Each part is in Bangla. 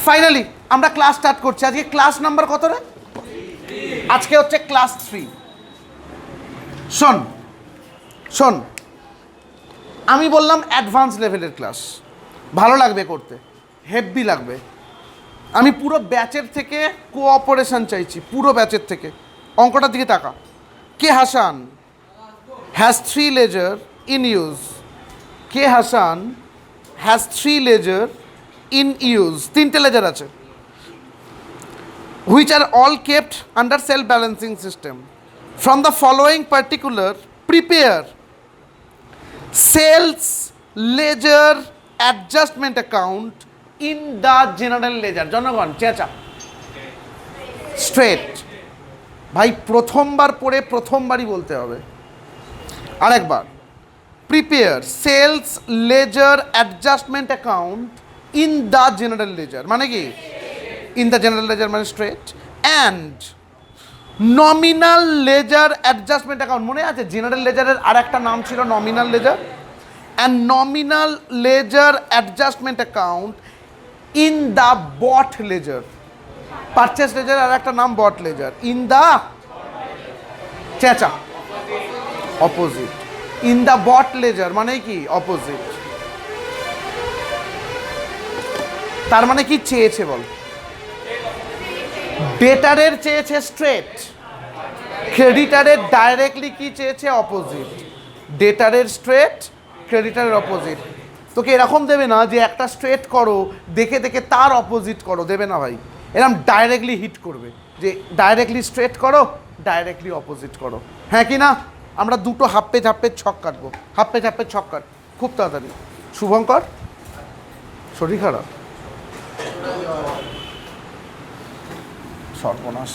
ফাইনালি আমরা ক্লাস স্টার্ট করছি। আজকে ক্লাস নাম্বার কত রে? আজকে হচ্ছে ক্লাস 3। শোন শোন, আমি বললাম অ্যাডভান্স লেভেলের ক্লাস, ভালো লাগবে করতে, হেভি লাগবে। আমি পুরো ব্যাচের থেকে কোঅপারেশন চাইছি, পুরো ব্যাচের থেকে। অঙ্কটার দিকে তাকা। K Hasan has 3 ledger in use? K Hasan has 3 ledger in use? 3টে লেজার আছে। Which are all kept under self balancing system. From the following particular prepare sales ledger adjustment account in the general ledger. জনগণ চেঁচা স্ট্রেট। ভাই প্রথমবার পড়ে প্রথমবারই বলতে হবে। আরেকবার, prepare sales ledger adjustment account in the general ledger মানে কি? ইন দ্য জেনারেল লেজার মানে straight. And nominal ledger adjustment account, মনে আছে জেনারেল লেজারের আর একটা নাম ছিল nominal ledger? And nominal ledger adjustment account in the bought ledger. Purchase ledger আর একটা নাম বট লেজার। ইন দ্য চেঁচা opposite. In the bought ledger মানে কি? অপোজিট। তার মানে কি চেয়েছে বল? ডেটারের চেয়েছে স্ট্রেট, ক্রেডিটারের ডাইরেক্টলি কি চেয়েছে? অপোজিট। ডেটারের স্ট্রেট, ক্রেডিটারের অপোজিট। তোকে এরকম দেবে না যে একটা স্ট্রেট করো দেখে দেখে তার অপোজিট করো, দেবে না ভাই। এরকম ডাইরেক্টলি হিট করবে যে ডাইরেক্টলি স্ট্রেট করো, ডাইরেক্টলি অপোজিট করো। হ্যাঁ কি না? আমরা দুটো হাপ্পে ঝাপ্পের ছক কাটবো। হাপ্পে ঝাপ্পের ছক কাট খুব তাড়াতাড়ি। শুভঙ্কর শরীর খারাপ, সর্বনাশ।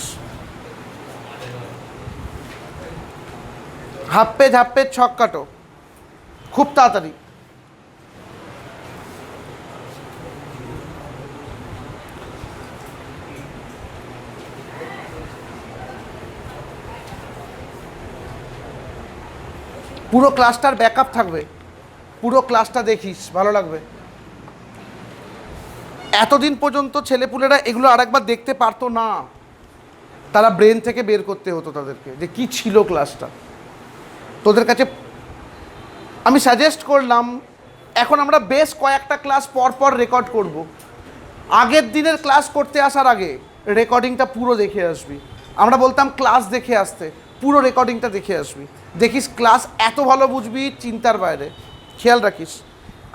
হাপ্পে ঝাপ্পের ছক কাটো খুব তাড়াতাড়ি। পুরো ক্লাসটার ব্যাকআপ থাকবে, পুরো ক্লাসটা দেখিস, ভালো লাগবে। এতদিন পর্যন্ত ছেলেপুলেরা এগুলো আরেকবার দেখতে পারতো না, তারা ব্রেন থেকে বের করতে হতো তাদেরকে যে কী ছিল ক্লাসটা। তোদের কাছে আমি সাজেস্ট করলাম, এখন আমরা বেশ কয়েকটা ক্লাস পর পর রেকর্ড করব। আগের দিনের ক্লাস করতে আসার আগে রেকর্ডিংটা পুরো দেখে আসবি। আমরা বলতাম ক্লাস দেখে আসতে, পুরো রেকর্ডিংটা দেখে আসবি। দেখিস ক্লাস এত ভালো বুঝবি, চিন্তার বাইরে। খেয়াল রাখিস।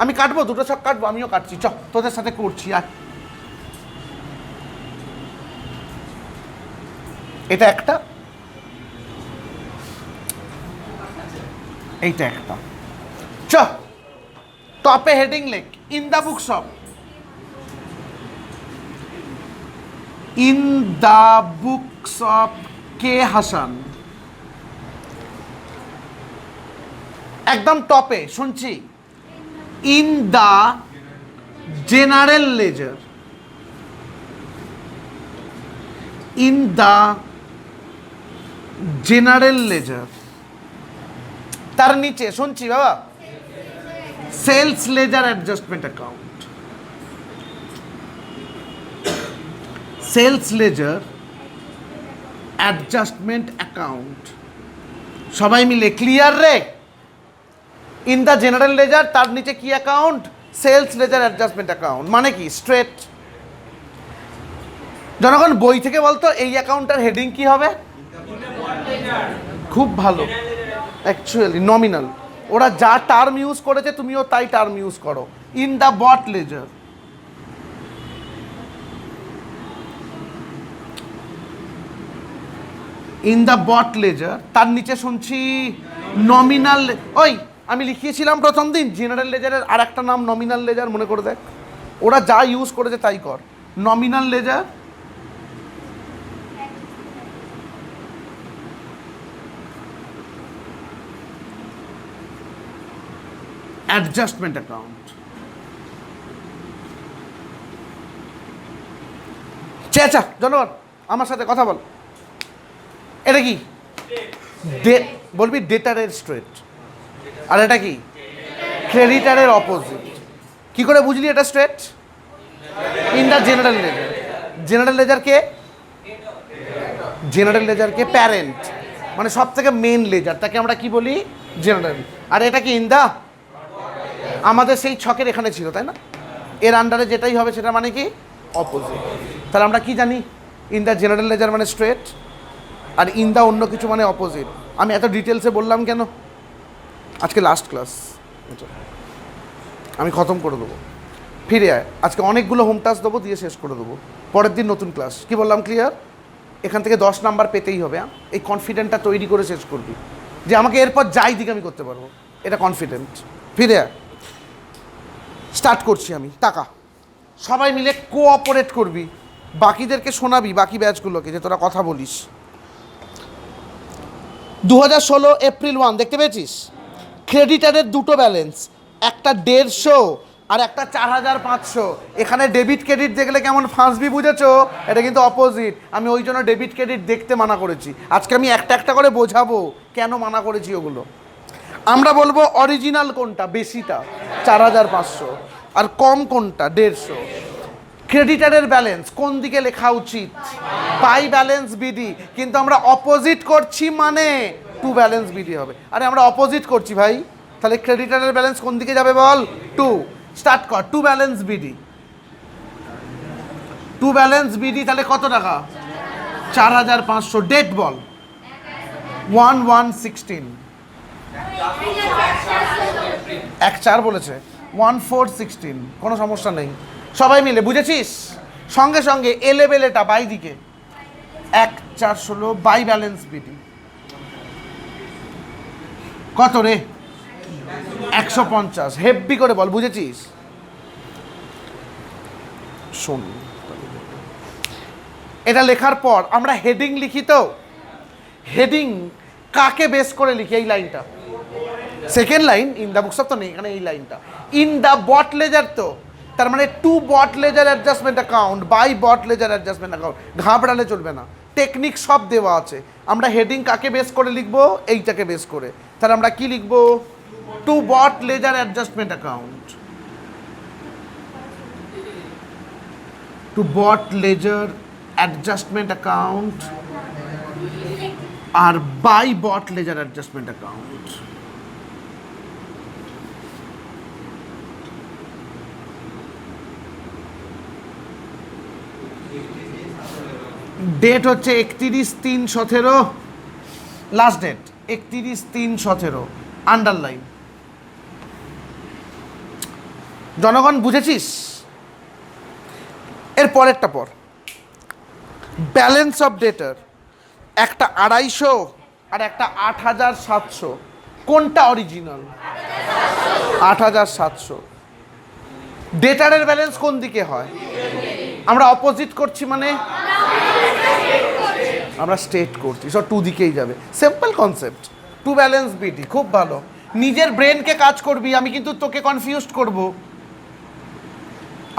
আমি কাটবো, দুটো ছক কাটবো, আমিও কাটছি। চ তোদের সাথে করছি। আর এটা একটা, এইটা একটা। চ টপে হেডিং লেখ in the books of. In the books of K Hasan. একদম টপে শুনছি, in the general ledger. In the general ledger. তার নিচে শুনছি বাবা, sales ledger adjustment account. Sales ledger adjustment account. সবাই মিলে ক্লিয়ার রে? ইন দ্য জেনারেল লেজার, তার নিচে কি account? Sales ledger adjustment account মানে কি? স্ট্রেট। জনগণ বই থেকে বলতো এই অ্যাকাউন্টটার হেডিং কি হবে? খুব ভালো, অ্যাকচুয়ালি নমিনাল। ওরা যা টার্ম ইউজ করেছে তুমিও তাই টার্ম ইউজ করো। In the bought ledger. In the bought ledger, তার নিচে শুনছি নমিনাল। ওই আমি লিখিয়েছিলাম প্রথম দিন জেনারেল লেজারের আর একটা নাম নমিনাল লেজার, মনে করে দেখ। ওরা যা ইউজ করেছে তাই কর। Nominal ledger adjustment account. চেঁচা জনগণ আমার সাথে কথা বল। এটা কি? বলবি ডেটারের স্ট্রেট। আর এটা কি? ক্রেডিটারের অপোজিট। কি করে বুঝলি এটা straight? In the general ledger. General ledger কে? জেনারেল লেজার কে প্যারেন্ট, মানে সব থেকে মেন লেজার, তাকে আমরা কি বলি? জেনারেল। আর এটা কি ইন দ্য, আমাদের সেই ছকের এখানে ছিল তাই না, এর আন্ডারে যেটাই হবে সেটা মানে কি? অপোজিট। তাহলে আমরা কি জানি? ইন দ্য জেনারেল লেজার মানে স্ট্রেট, আর ইন দ্য অন্য কিছু মানে অপোজিট। আমি এত ডিটেলসে বললাম কেন? আজকে লাস্ট ক্লাস, আমি খতম করে দেবো। ফিরে আয়, আজকে অনেকগুলো হোম টাস্ক দেবো, দিয়ে শেষ করে দেবো। পরের দিন নতুন ক্লাস। কি বললাম? ক্লিয়ার? এখান থেকে 10 নাম্বার পেতেই হবে। এই কনফিডেন্টটা তৈরি করে শেষ করবি যে আমাকে এরপর যাই দিকে আমি করতে পারবো, এটা কনফিডেন্ট। ফিরে আয়, স্টার্ট করছি আমি। টাকা সবাই মিলে কোঅপারেট করবি, বাকিদেরকে শোনাবি, বাকি ব্যাচগুলোকে, যে তোরা কথা বলিস। 2016 এপ্রিল 1 দেখতে পেয়েছিস? ক্রেডিটারের দুটো ব্যালেন্স, একটা 150 আর একটা 4500। এখানে ডেবিট ক্রেডিট দেখলে কেমন ফাঁসবি, বুঝেছো? এটা কিন্তু অপোজিট। আমি ওই জন্য ডেবিট ক্রেডিট দেখতে মানা করেছি। আজকে আমি একটা একটা করে বোঝাবো কেন মানা করেছি ওগুলো। আমরা বলবো অরিজিনাল কোনটা, বেশিটা 4500, আর কম কোনটা 150। ক্রেডিটারের ব্যালেন্স কোন দিকে লেখা উচিত? বাই ব্যালেন্স বিডি, কিন্তু আমরা অপোজিট করছি মানে টু ব্যালেন্স বিডি হবে। আরে আমরা অপোজিট করছি ভাই, তাহলে ক্রেডিটারের ব্যালেন্স কোন দিকে যাবে বল? টু। স্টার্ট কর, to balance BD. To balance BD তাহলে কত টাকা? 4500। ডেট বল? 1/1/16। 1/4 বলেছে, 1/4/16, কোনো সমস্যা নেই। সবাই মিলে বুঝেছিস? সঙ্গে সঙ্গে এ লেভেল এটা বাই দিকে 1/4/16 বাই ব্যালেন্স বিডি কত রে? 150। হেভি করে বল, বুঝেছিস? শোন, এটা লেখার পর আমরা হেডিং লিখি। তো হেডিং কাকে বেস করে লিখি? এই লাইনটা, second line in the books of, তো নেই এখানে এই লাইনটা। ইন দ্য বট লেজার, তো তার মানে to bought ledger adjustment account by bought ledger adjustment account. ঘাবড়ালে চলবে না, টেকনিক সব দেওয়া আছে। আমরা হেডিং কাকে বেস করে লিখবো? এইটাকে বেস করে। তাহলে আমরা কি লিখবো? To bought ledger adjustment account, to bought ledger adjustment account আর by bought ledger adjustment account. Date হচ্ছে 31/3/17, লাস্ট ডেট 31/3/17, আন্ডারলাইন। জনগণ বুঝেছিস? এর পরেরটা পর, ব্যালেন্স অফ ডেটার, একটা 250 আর একটা 8700। কোনটা অরিজিনাল? 8700। ডেটারের ব্যালেন্স কোন দিকে হয়? আমরা অপোজিট করছি মানে আমরা স্টেট করছি, সব টু দিকেই যাবে। Simple concept, to balance BD. খুব ভালো, নিজের ব্রেনকে কাজ করবি। আমি কিন্তু তোকে কনফিউজড করব,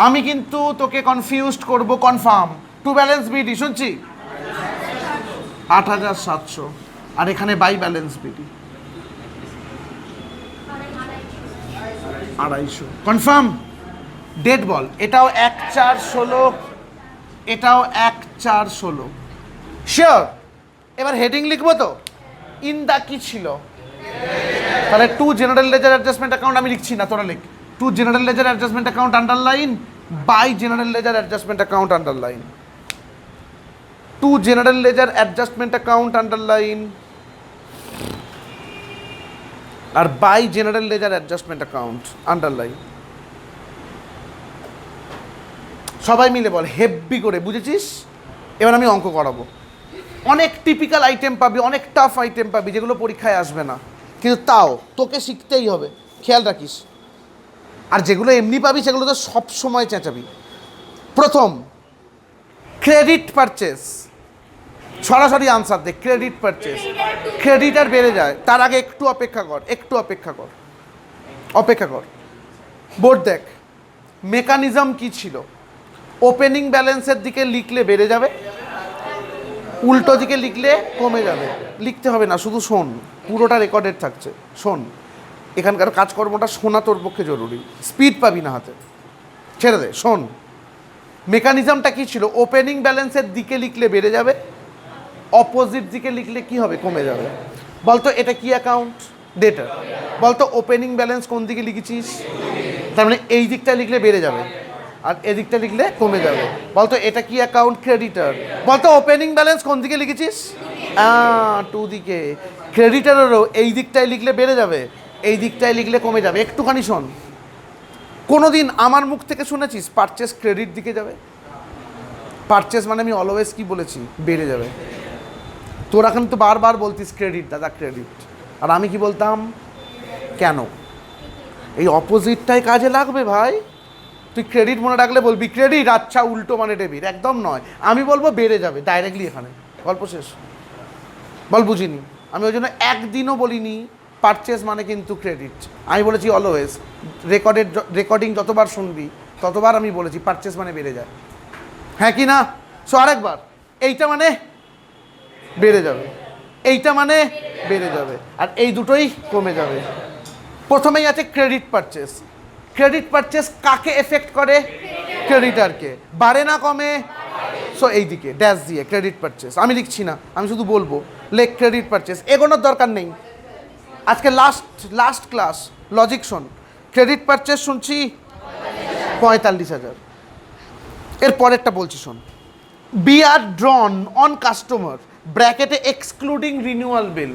আমি কিন্তু তোকে কনফিউজড করব। কনফার্ম, টু ব্যালেন্স বিডি শুনছি 8700, আর এখানে by balance BD 250। Confirm? Date বল? এটাও 1/4/16, এটাও 1/4/16। শিওর? এবার হেডিং লিখবো তো। ইন দা কি ছিল? তাহলে to general ledger adjustment account আমি লিখছি না, তোরা লিখ। To general ledger adjustment account underline, by general ledger adjustment account underline, to general ledger adjustment account underline আর by general ledger adjustment account underline. সবাই মিলে বল হেভি করে, বুঝেছিস? এবার আমি অঙ্ক করাবো। অনেক টিপিক্যাল আইটেম পাবি, অনেক টাফ আইটেম পাবি যেগুলো পরীক্ষায় আসবে না, কিন্তু তাও তোকে শিখতেই হবে, খেয়াল রাখিস। আর যেগুলো এমনি পাবি সেগুলো তো সবসময় চেঁচাবি। প্রথম, ক্রেডিট পারচেস। সরাসরি answer they, credit purchase. Creditor বেড়ে যায়, তার আগে একটু অপেক্ষা কর, একটু অপেক্ষা কর, অপেক্ষা কর। বোর্ড দেখ, মেকানিজম কি ছিল? ওপেনিং ব্যালেন্সের দিকে লিখলে বেড়ে যাবে, উল্টো দিকে লিখলে কমে যাবে। লিখতে হবে না, শুধু শোন, পুরোটা রেকর্ডেড থাকছে, শোন। এখানকার কাজকর্মটা শোনা তোর পক্ষে জরুরি, স্পিড পাবি না হাতে, ছেড়ে দে, শোন। মেকানিজমটা কি ছিল? ওপেনিং ব্যালেন্সের দিকে লিখলে বেড়ে যাবে, অপোজিট দিকে লিখলে কি হবে? কমে যাবে। বলতো এটা কি অ্যাকাউন্ট? ডেটার। বলতো ওপেনিং ব্যালেন্স কোন দিকে লিখেছিস? তার মানে এই দিকটা লিখলে বেড়ে যাবে, আর এদিকটা লিখলে কমে যাবে। বলতো এটা কি অ্যাকাউন্ট? ক্রেডিটার। বলতো ওপেনিং ব্যালেন্স কোন দিকে লিখেছিস? টু দিকে। ক্রেডিটারেরও এই দিকটায় লিখলে বেড়ে যাবে, এই দিকটায় লিখলে কমে যাবে। একটুখানি শোন, কোনো দিন আমার মুখ থেকে শুনেছিস পারচেস ক্রেডিট দিকে যাবে? পারচেস মানে আমি অলওয়েজ কি বলেছি? বেড়ে যাবে। তোরা কিন্তু বারবার বলতিস ক্রেডিট দাদা ক্রেডিট, আর আমি কি বলতাম? কেন? এই অপোজিটটাই কাজে লাগবে ভাই। তুই ক্রেডিট মনে রাখলে বলবি ক্রেডিট, আচ্ছা উল্টো মানে ডেবিট। একদম নয়, আমি বলবো বেড়ে যাবে ডাইরেক্টলি, এখানে গল্প শেষ। বল বুঝিনি? আমি ওই জন্য একদিনও বলিনি পারচেস মানে কিন্তু ক্রেডিট। আমি বলেছি অলওয়েজ, রেকর্ডিং যতবার শুনবি ততবার আমি বলেছি পারচেস মানে বেড়ে যায়। হ্যাঁ কি না? সো আরেকবার, এইটা মানে বেড়ে যাবে, এইটা মানে বেড়ে যাবে, আর এই দুটোই কমে যাবে। প্রথমেই আছে ক্রেডিট পারচেস। ক্রেডিট পারচেস কাকে এফেক্ট করে? ক্রেডিটারকে। বাড়ে না কমে? সো এই দিকে ড্যাশ দিয়ে ক্রেডিট পারচেস। আমি লিখছি না, আমি শুধু বলবো লেখ ক্রেডিট পারচেস, এগোনোর দরকার নেই। আজকে লাস্ট ক্লাস লজিক শোন। ক্রেডিট পারচেস শুনছি 45,000। এর পরেরটা বলছি শোন। B R drawn on customer ব্র্যাকেটে এক্সক্লুডিং রিনিউয়াল বিল।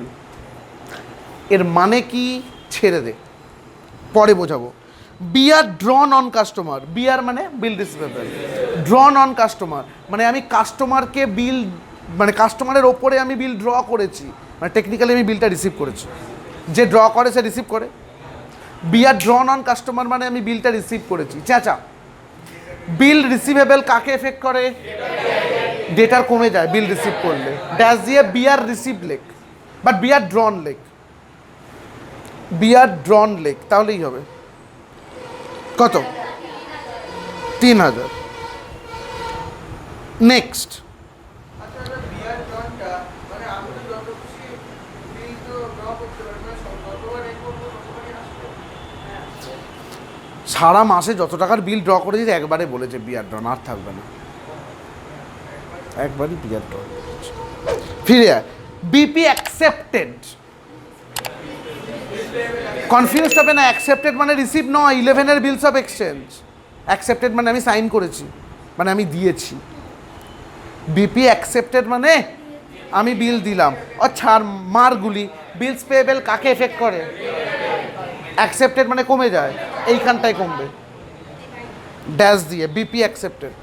এর মানে কি? ছেড়ে দে, পরে বোঝাবো। B R drawn on customer, B R মানে bill receivable, drawn on customer মানে আমি কাস্টমারকে বিল, মানে কাস্টমারের ওপরে আমি বিল ড্র করেছি, মানে টেকনিক্যালি আমি বিলটা রিসিভ করেছি। যে ড্র করে সে রিসিভ করে। B R drawn on customer মানে আমি বিলটা রিসিভ করেছি। চাচা, বিল রিসিভেবল কাকে এফেক্ট করে? ডেটার কমে যায় বিল রিসিভ করলে। ড্যাশ দিয়ে বি আর রিসিভ লেখ, বাট বি আর ড্রন লেখ, বি আর ড্রন লেখ, তাহলেই হবে। কত? 3,000। নেক্সট, সারা মাসে যত টাকার বিল ড্র করেছি একবারে বলেছে বিয়ার ড্রন, আর থাকবে না, একবারই বিয়ার ড্র। ফিরে আয়। বিপি অ্যাকসেপ্টেড, কনফিউজ হবে না। অ্যাকসেপ্টেড মানে রিসিভ নয়, 11-এর বিলস অফ এক্সচেঞ্জ। অ্যাকসেপ্টেড মানে আমি সাইন করেছি, মানে আমি দিয়েছি। বিপি অ্যাকসেপ্টেড মানে আমি বিল দিলাম। আচ্ছা, মারগুলি বিলস পেয়েবেল কাকে এফেক্ট করে? অ্যাকসেপ্টেড মানে কমে যায়, এইখানটায় কমবে, ড্যাশ দিয়ে বিপি অ্যাকসেপ্টেড।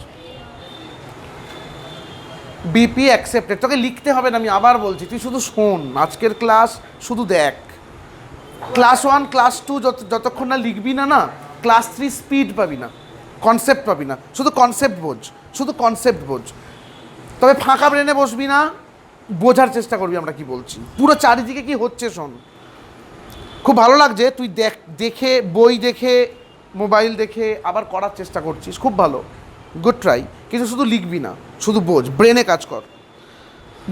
বিপি অ্যাকসেপ্টেড, তোকে লিখতে হবে না, আমি আবার বলছি, তুই শুধু শোন আজকের ক্লাস, শুধু দেখ। ক্লাস 1 ক্লাস 2 যতক্ষণ না লিখবি না, না ক্লাস 3 স্পিড পাবি না, কনসেপ্ট পাবি না। শুধু কনসেপ্ট বোঝ, শুধু কনসেপ্ট বোঝ। তবে ফাঁকা ব্রেনে বসবি না, বোঝার চেষ্টা করবি আমরা কি বলছি, পুরো চারিদিকে কি হচ্ছে শোন। খুব ভালো লাগছে তুই দেখে বই দেখে মোবাইল দেখে আবার করার চেষ্টা করছিস, খুব ভালো, গুড ট্রাই। কিন্তু শুধু লিখবি না, শুধু বোঝ, ব্রেনে কাজ কর।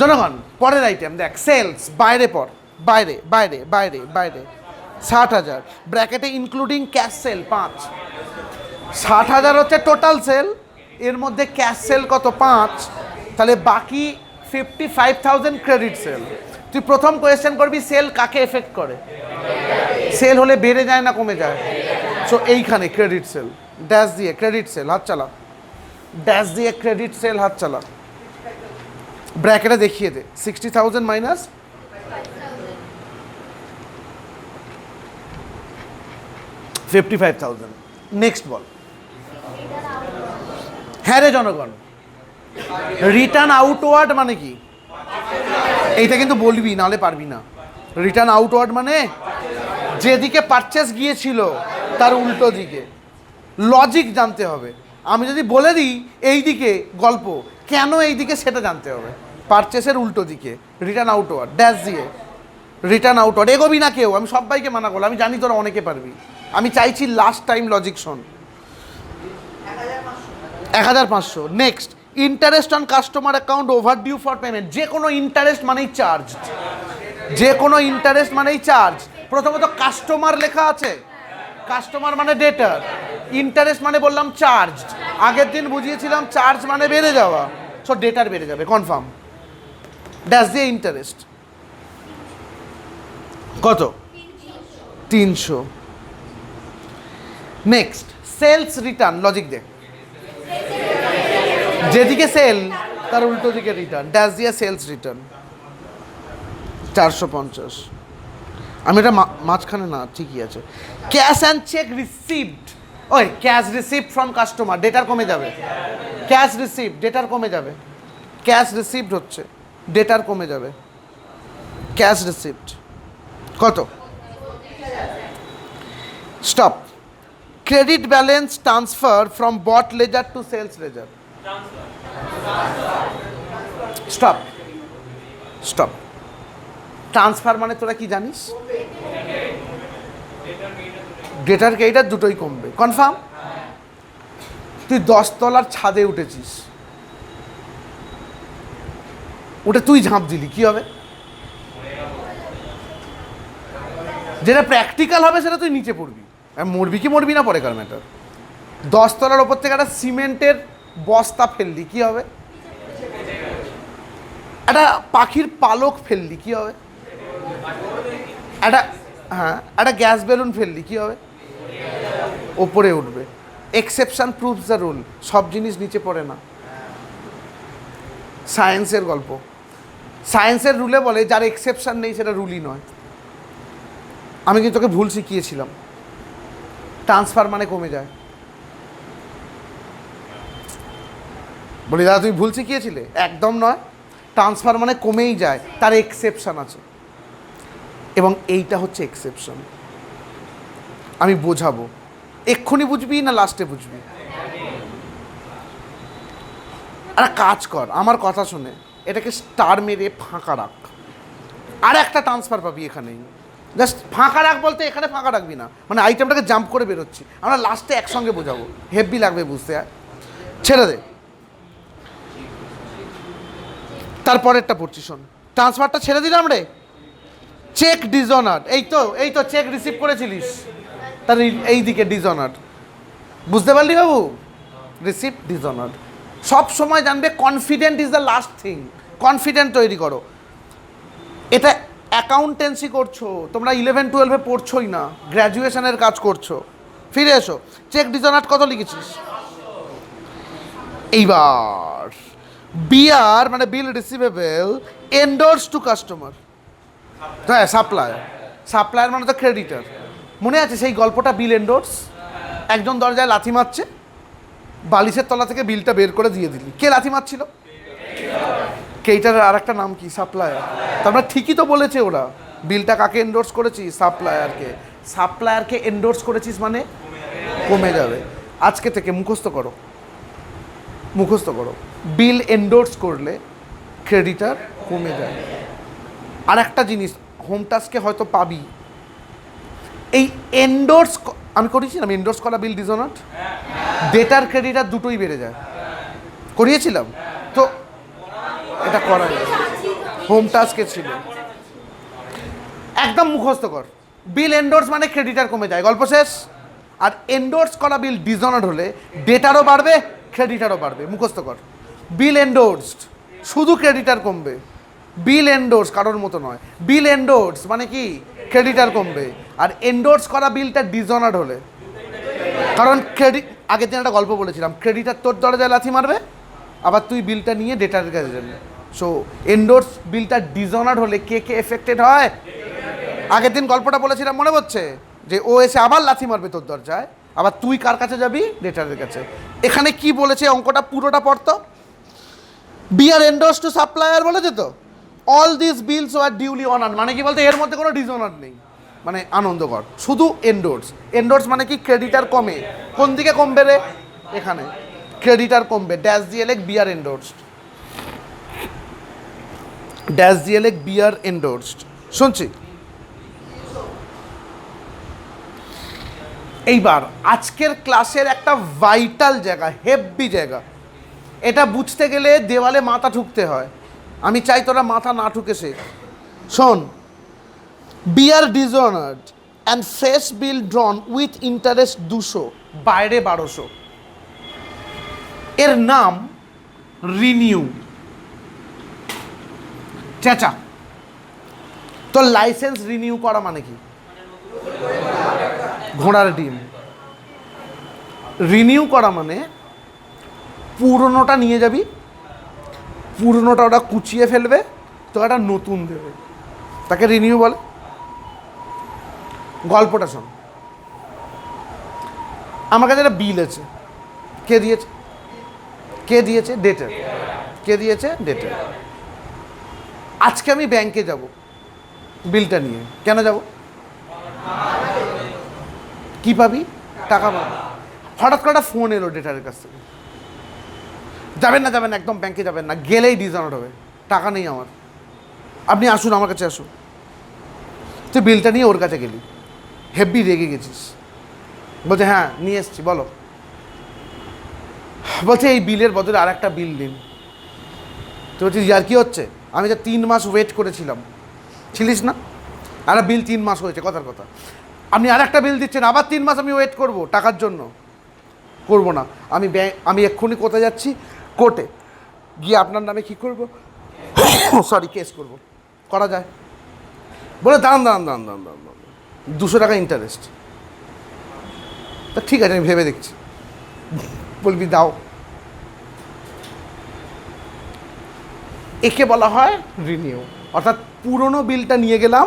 জনগণ, পরের আইটেম দেখ, সেলস, বাইরে পর, বাইরে বাইরে বাইরে বাইরে 60,000, ব্র্যাকেটে ইনক্লুডিং ক্যাশ সেল 5। 60,000 হচ্ছে টোটাল সেল, এর মধ্যে ক্যাশ সেল কত? 5। তাহলে বাকি 55,000 ক্রেডিট সেল। তুই প্রথম কোয়েশ্চেন করবি সেল কাকে এফেক্ট করে? সেল হলে বেড়ে যায় না কমে যায়? সো এইখানে ক্রেডিট সেল, ড্যাশ দিয়ে ক্রেডিট সেল হাত চালা, ড্যাশ দিয়ে ক্রেডিট সেল হাত চালা, ব্র্যাকেটে দেখিয়ে দে 60,000 মাইনাস 55,000। নেক্সট বল। হ্যাঁ রে জনগণ, রিটার্ন আউটওয়ার্ড মানে কি? এইটা কিন্তু বলবি, নাহলে পারবি না। রিটার্ন আউটওয়ার্ড মানে যেদিকে পারচেস গিয়েছিল তার উল্টো দিকে। লজিক জানতে হবে। আমি যদি বলে দিই এই দিকে গল্প, কেন এই দিকে সেটা জানতে হবে। পারচেসের উল্টো দিকে, রিটার্ন আউটওয়ার্ড, ড্যাশ দিয়ে রিটার্ন আউটওয়ার্ড। এগোবি না কেউ, আমি সবাইকে মানা করলাম, আমি জানি তোরা অনেকে পারবি। আমি চাইছি লাস্ট টাইম লজিক শোন। 1,500। Next, interest on customer account overdue for payment. যে কোনো ইন্টারেস্ট মানেই চার্জ, যে কোনো ইন্টারেস্ট মানেই চার্জ। প্রথমত কাস্টমার লেখা আছে, কাস্টমার মানে ডেটার, ইন্টারেস্ট মানে বললাম চার্জ। আগের দিন বুঝিয়েছিলাম চার্জ মানে বেড়ে যাওয়া, সো ডেটার বেড়ে যাবে কনফার্ম। ড্যাশ দিয়ে ইন্টারেস্ট কত? 300। নেক্সট সেলস রিটার্ন, লজিক দে। যেদিকে সেল তার উল্টো দিকে রিটার্ন, ড্যাশ দিয়ে সেলস রিটার্ন 450। আমি এটা মাঝখানে না, ঠিকই আছে। ক্যাশ অ্যান্ড চেক রিসিভড, ওই ক্যাশ রিসিভড ফ্রম কাস্টমার, ডেটার কমে যাবে। ক্যাশ রিসিভড, ডেটার কমে যাবে। ক্যাশ রিসিভড হচ্ছে, ডেটার কমে যাবে। ক্যাশ রিসিভড কত? Stop. Credit balance transfer from bought ledger to sales ledger. Stop stop. Transfer মানে তোরা কি জানিস? ডেটার ক্রেডিটার দুটোই কমবে কনফার্ম। তুই 10 তলার ছাদে উঠেছিস, ওটা তুই ঝাঁপ দিলি, কি হবে? যেটা প্র্যাকটিক্যাল হবে সেটা তুই নিচে পড়বি। মরবি কি মরবি না পরে কার ম্যাটার। 10 তলার ওপর থেকে একটা সিমেন্টের বস্তা ফেললি, কি হবে? একটা পাখির পালক ফেললি, কি হবে? একটা গ্যাস বেলুন ফেললি, কি হবে? ওপরে উঠবে। এক্সেপশন প্রুভস দ্য রুল, সব জিনিস নিচে পড়ে না। সায়েন্সের গল্প। সায়েন্সের রুলে বলে যার এক্সেপশন নেই সেটা রুলই নয়। আমি কিন্তু তোকে ভুল শিখিয়েছিলাম। ট্রান্সফার মানে কমে যায়। বলি দাদা তুমি ভুল শিখিয়েছিলে, একদম নয়। ট্রান্সফার মানে কমেই যায়, তার এক্সেপশন আছে, এবং এইটা হচ্ছে এক্সেপশন। আমি বোঝাবো, এক্ষুনি বুঝবি না লাস্টে বুঝবি? একটা কাজ কর, আমার কথা শুনে এটাকে স্টার মেরে ফাঁকা রাখ, আর একটা ট্রান্সফার পাবি এখানেই। জাস্ট ফাঁকা রাখ বলতে এখানে ফাঁকা রাখবি না, মানে আইটেমটাকে জাম্প করে বেরোচ্ছি, আমরা লাস্টে একসঙ্গে বোঝাবো, হেভি লাগবে বুঝতে। ছেড়ে দে, তারপরেরটা পড়ছি শোন। ট্রান্সফারটা ছেড়ে দিলাম রে। চেক ডিসঅনার্ড, এই তো চেক রিসিভ করেছিলিস, তার এই দিকে ডিসঅনার্ড, বুঝতে পারলি বাবু? রিসিভ ডিসঅনার্ড। সব সময় জানবে confident is the last thing. Confident তৈরি করো। এটা অ্যাকাউন্টেন্সি করছো তোমরা, 11-12 পড়ছোই না, গ্র্যাজুয়েশনের কাজ করছো। ফিরে এসো। চেক ডিসঅনার্ড কত লিখেছিস? এইবার বিআর মানে bill receivable endorse to customer. হ্যাঁ, সাপ্লায়ার। সাপ্লায়ার মানে তো ক্রেডিটার। মনে আছে সেই গল্পটা, বিল এন্ডোর্স? একজন দরজায় লাথি মারছে, বালিশের তলা থেকে বিলটা বের করে দিয়ে দিলি। কে লাথি মারছিল? কেইটারের আর একটা নাম কি? সাপ্লায়ার। তারপরে ঠিকই তো বলেছে ওরা। বিলটা কাকে এন্ডোর্স করেছিস? সাপ্লায়ারকে। সাপ্লায়ারকে এন্ডোর্স করেছিস মানে কমে যাবে। আজকে থেকে মুখস্থ করো, মুখস্থ করো। বিল এন্ডোর্স করলে ক্রেডিটার কমে যায়। আর একটা জিনিস হোম টাস্কে হয়তো পাবি, এই এন্ডোর্স আমি করিয়েছিলাম, এন্ডোর্স করা বিল ডিসঅনার্ড, ডেটার ক্রেডিটার দুটোই বেড়ে যায়। করিয়েছিলাম তো, এটা করা যায়, হোম টাস্কে ছিল। একদম মুখস্থ কর। বিল এন্ডোর্স মানে ক্রেডিটার কমে যায়, গল্প শেষ। আর এন্ডোর্স করা বিল ডিসঅনার্ড হলে ডেটারও বাড়বে, ক্রেডিটারও বাড়বে। মুখস্থ কর। বিল এন্ডোর্সড, শুধু ক্রেডিটার কমবে। বিল এন্ডোর্স কারোর মতো নয়। বিল এন্ডোর্স মানে কি? ক্রেডিটার কমবে। আর এন্ডোর্স করা বিলটা ডিসঅনার্ড হলে, কারণ আগের দিন একটা গল্প বলেছিলাম, ক্রেডিটার তোর দরজায় লাথি মারবে, আবার তুই বিলটা নিয়ে ডেটার কাছে যাবি। সো এন্ডোর্স বিলটা ডিসঅনার্ড হলে কে কে এফেক্টেড হয়? আগের দিন গল্পটা বলেছিলাম, মনে পড়ছে? যে ও এসে আবার লাথি মারবে তোর দরজায়, আবার তুই কার কাছে যাবি? ডেটারের কাছে। এখানে কি বলেছে অঙ্কটা পুরোটা পড়তো? বিআর এন্ডোর্স টু সাপ্লায়ার বলেছে তো, all this bills were duly honoured, মানে কি বলতে এর মধ্যে কোনো ডিসঅনার্ড নেই, মানে আনন্দকর, শুধু এন্ডোর্স। এন্ডোর্স মানে কি? ক্রেডিটার কমে। কোন দিকে কমবে রে? এখানে ক্রেডিটার কমবে। ড্যাশ দিয়ে লেখ বিআর এন্ডোর্সড, ড্যাশ দিয়ে লেখ বিআর এন্ডোর্সড। শুনছি। এইবার আজকের ক্লাসের একটা ভাইটাল জায়গা, হেভি জায়গা, এটা বুঝতে গেলে দেওয়ালে মাথা ঠুকতে হয়। আমি চাই তোরা মাথা না ঠুকে শেখ। শোন, BR dishonoured and fresh bill drawn with interest 200, বাইরে 1200। এর নাম রিনিউ। চেঁচা। তো লাইসেন্স রিনিউ করা মানে কি? ঘোড়ার ডিম। রিনিউ করা মানে পুরনোটা নিয়ে যাবি, পুরনোটা ওটা কুচিয়ে ফেলবে, তো একটা নতুন দেবে, তাকে রিনিউ বলে। গল্পটা শোন। আমার কাছে একটা বিল আছে, কে দিয়েছে? কে দিয়েছে? ডেটের। কে দিয়েছে? ডেটের। আজকে আমি ব্যাংকে যাব বিলটা নিয়ে। কেন যাব? কি পাবি? টাকা পাবি। হঠাৎ করে একটা ফোন এলো ডেটারের কাছ থেকে, যাবেন না, যাবেন না, একদম ব্যাংকে যাবেন না, গেলেই ডিসঅনার হবে, টাকা নেই আমার, আপনি আসুন আমার কাছে আসুন। তুই বিলটা নিয়ে ওর কাছে গেলি, হেভি রেগে গেছিস, বলছে হ্যাঁ নিয়ে এসছি বলো। বলছে এই বিলের বদলে আর একটা বিল দিন। তুই বলছিস ইয়ার কি হচ্ছে? আমি তো 3 মাস ওয়েট করেছিলাম, ছিলিস না? আর বিল 3 মাস হয়েছে, কথার কথা। আপনি আর একটা বিল দিচ্ছেন, আবার 3 মাস আমি ওয়েট করব টাকার জন্য? করব না। আমি এক্ষুনি কোথায় যাচ্ছি? কোর্টে গিয়ে আপনার নামে কী করব? সরি, কেস করব। করা যায়? বলে দাঁড়ান দাঁড়ান দাঁড়ান দাঁড়ান দাঁড়ান দাঁড়ান, 200 টাকা ইন্টারেস্ট। তা ঠিক আছে, আমি ভেবে দেখছি। বলবি দাও। একে বলা হয় রিনিউ। অর্থাৎ পুরনো বিলটা নিয়ে গেলাম,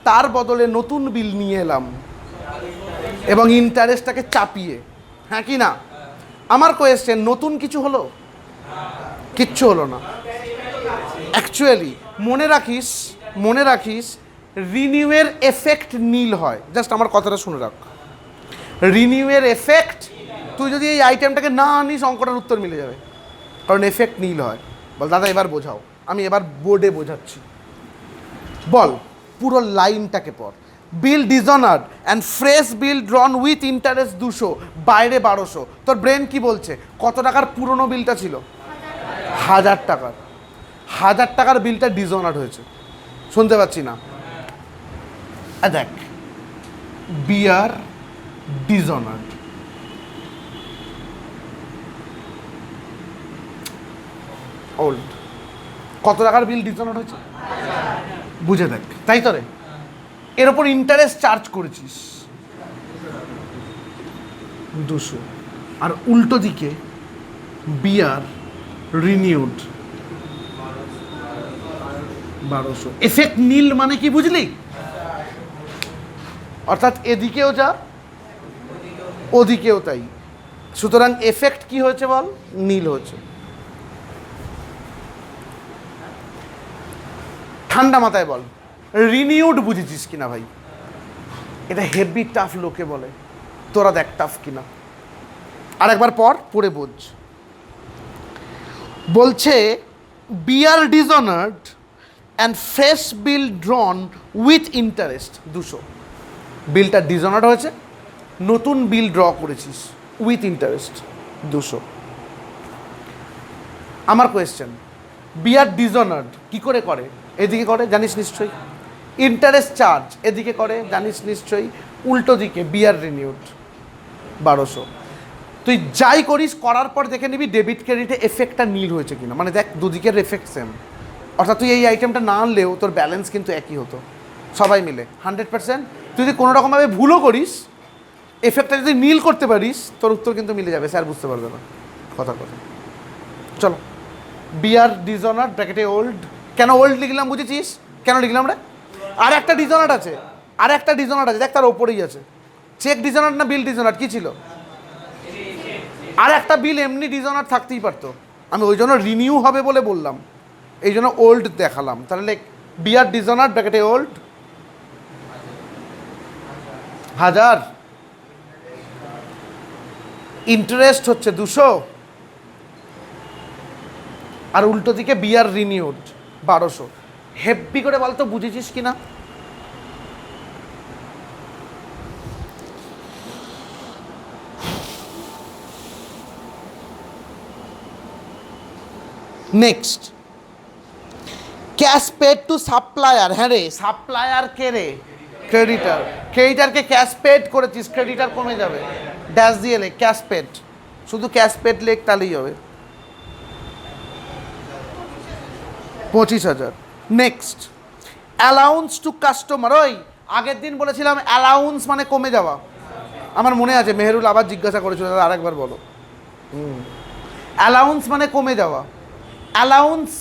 তার বদলে নতুন বিল নিয়ে এলাম এবং ইন্টারেস্টটাকে চাপিয়ে। হ্যাঁ কি না? আমার কোয়েশ্চেন, নতুন কিছু হলো? কিচ্ছু হলো না। অ্যাকচুয়ালি মনে রাখিস রিনিউয়ের এফেক্ট নীল হয়। জাস্ট আমার কথাটা শুনে রাখ। রিনিউয়ের এফেক্ট, তুই যদি এই আইটেমটাকে না আনিস অঙ্কটার উত্তর মিলে যাবে, কারণ এফেক্ট নীল হয়। বল দাদা এবার বোঝাও। আমি এবার বোর্ডে বোঝাচ্ছি। বল পুরো লাইনটাকে পড়। Bill dishonoured and fresh bill drawn with interest 200, বাইরে 1200। তোর ব্রেন কি বলছে? কত টাকার পুরনো বিলটা ছিল? 1000 টাকার। 1000 টাকার বিলটা ডিসঅনার্ড হয়েছে। শুনতে পাচ্ছি না? দেখ, বিআর ডিসঅনার্ড, ওল্ড। কত টাকার বিল ডিসঅনার্ড হয়েছে? বুঝে দেখ, তাই তো রে। এর ওপর ইন্টারেস্ট চার্জ করেছিস 200, আর উল্টো দিকে বিআর রিনিউড 1200। এফেক্ট নীল মানে কি বুঝলি? অর্থাৎ এদিকেও যা ওদিকেও তাই। সুতরাং এফেক্ট কি হয়েছে বল? নীল হয়েছে। ঠান্ডা মাথায় বল, রিনিউড বুঝেছিস কিনা ভাই? এটা হেভি টাফ লোকে বলে, তোরা দেখ টাফ কিনা। আর একবার পড়ে বোঝ। বলছে BR dishonoured and fresh bill drawn with interest 200। বিলটা ডিসঅনার্ড হয়েছে, নতুন বিল ড্র করেছিস উইথ ইন্টারেস্ট 200। আমার কোয়েশ্চেন, বিআর ডিসঅনার্ড কী করে করে? এদিকে করে, জানিস নিশ্চয়ই। ইন্টারেস্ট চার্জ এদিকে করে, জানিস নিশ্চয়ই। উল্টো দিকে বিআর রিনিউড 1200। তুই যাই করিস, করার পর দেখে নিবি ডেবিট ক্রেডিটে এফেক্টটা নীল হয়েছে কিনা। মানে দেখ দুদিকের এফেক্ট সেম। অর্থাৎ তুই এই আইটেমটা না আনলেও তোর ব্যালেন্স কিন্তু একই হতো, সবাই মিলে 100%। তুই যদি কোনো রকমভাবে ভুলও করিস, এফেক্টটা যদি নীল করতে পারিস, তোর উত্তর কিন্তু মিলে যাবে, স্যার বুঝতে পারবে না। কথা। চলো, বিআর ডিসঅনার্ড ব্র্যাকেটে ওল্ড। কেন ওল্ড লিখলাম বুঝেছিস? কেন লিখলাম রে? আর একটা ডিসঅনার্ড আছে, দেখ তার ওপরেই আছে। চেক ডিসঅনার্ড না বিল ডিসঅনার্ড কি ছিল? আর একটা বিল এমনি ডিসঅনার্ড থাকতেই পারতো, আমি ওই জন্য রিনিউ হবে বলে বললাম, এই জন্য ওল্ড দেখালাম। তাহলে বিআর ডিসঅনার্ড ব্র্যাকেটে ওল্ড 1000, ইন্টারেস্ট হচ্ছে 200, আর উল্টো দিকে বিআর রিনিউড 1200। হেভি করে বলতো বুঝেছিস কিনা? Next, cash paid to supplier. হ্যাঁ রে, সাপ্লায়ার কে রে? ক্রেডিটার। ক্রেডিটারকে ক্যাশ পেড করেছিস, ক্রেডিটার কমে যাবে, ড্যাশ দিয়ে ক্যাশ পেড শুধু ক্যাশ পেড লেগ তাহলেই হবে 25,000। Next, allowance to customer. ওই আগের দিন বলেছিলাম অ্যালাউন্স মানে কমে যাওয়া, আমার মনে আছে মেহেরুল আবার জিজ্ঞাসা করেছিল, দাদা আরেকবার বলো। অ্যালাউন্স মানে কমে যাওয়া। অ্যালাউন্স